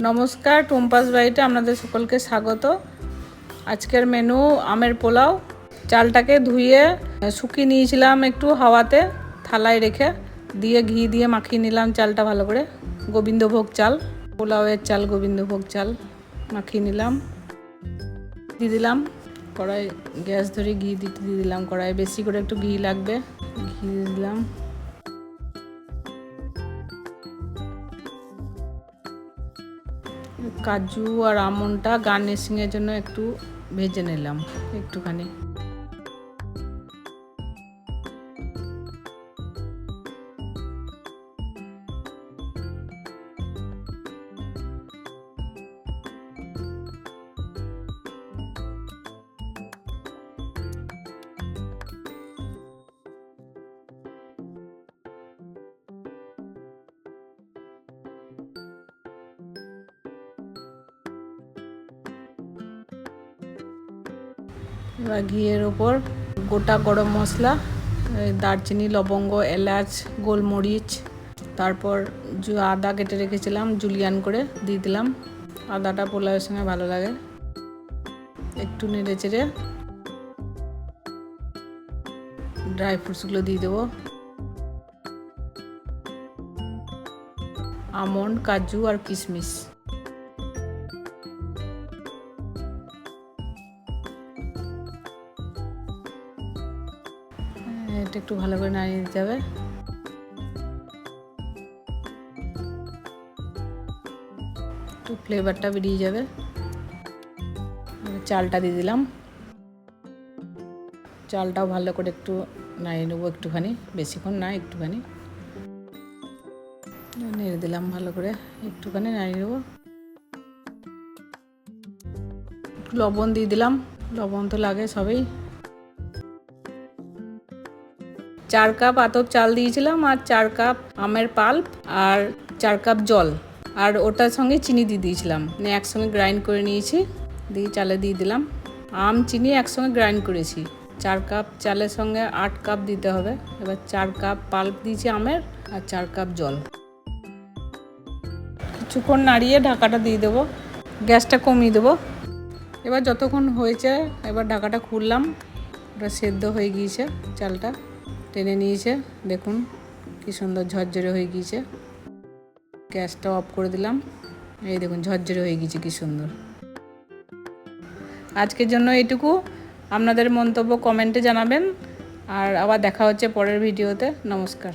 নমস্কার, টুম্পাস বাড়িতে আপনাদের সকলকে স্বাগত। আজকের মেনু আমের পোলাও। চালটাকে ধুয়ে শুকিয়ে নিয়েছিলাম একটু হাওয়াতে, থালায় রেখে দিয়ে ঘি দিয়ে মাখিয়ে নিলাম চালটা ভালো করে। গোবিন্দভোগ চাল, পোলাওয়ের চাল গোবিন্দভোগ চাল মাখিয়ে নিলাম। দিয়ে দিলাম কড়াই, গ্যাস ধরে ঘি দিয়ে দিলাম কড়াই, বেশি করে একটু ঘি লাগবে, ঘি দিলাম। কাজু আর আমন্ডটা গার্নিশিংয়ের জন্য একটু ভেজে নিলাম একটুখানি। এবার ঘিয়ের ওপর গোটা গরম মশলা, দারচিনি, লবঙ্গ, এলাচ, গোলমরিচ, তারপর আদা কেটে রেখেছিলাম জুলিয়ান করে দিয়ে দিলাম। আদাটা পোলাওয়ের সঙ্গে ভালো লাগে। একটু নেড়ে চেড়ে ড্রাই ফ্রুটসগুলো দিয়ে দেবো, আমন্ড, কাজু আর কিশমিশ। এটা একটু ভালো করে নাড়িয়ে দিতে হবে। একটু ফ্লেভারটা বেরিয়ে যাবে। চালটা দিয়ে দিলাম, চালটাও ভালো করে একটু নাড়িয়ে নেবো একটুখানি, বেশিক্ষণ না, একটুখানি নেড়ে দিলাম ভালো করে, একটুখানি নাড়িয়ে নেবো। একটু লবণ দিয়ে দিলাম, লবণ তো লাগে সবেই। 4 কাপ আতপ চাল দিয়েছিলাম আর 4 কাপ আমের পাল্প আর 4 কাপ জল, আর ওটার সঙ্গে চিনি দিয়ে দিয়েছিলাম, একসঙ্গে গ্রাইন্ড করে নিয়েছি, দিয়ে চালে দিয়ে দিলাম। আম চিনি একসঙ্গে গ্রাইন্ড করেছি। 4 কাপ চালের সঙ্গে 8 কাপ দিতে হবে। এবার 4 কাপ পাল্প দিয়েছি আমের আর 4 কাপ জল। কিছুক্ষণ নাড়িয়ে ঢাকাটা দিয়ে দেবো, গ্যাসটা কমিয়ে দেবো। এবার যতক্ষণ হয়েছে, এবার ঢাকাটা খুললাম। ওটা সেদ্ধ হয়ে গিয়েছে, চালটা টেনে নিয়েছে, দেখুন কি সুন্দর ঝরঝরে হয়ে গিয়েছে। গ্যাসটা অফ করে দিলাম, এই দেখুন ঝরঝরে হয়ে গিয়েছে কি সুন্দর। আজকের জন্য এইটুকু। আপনাদের মন্তব্য কমেন্টে জানাবেন, আর আবার দেখা হচ্ছে পরের ভিডিওতে। নমস্কার।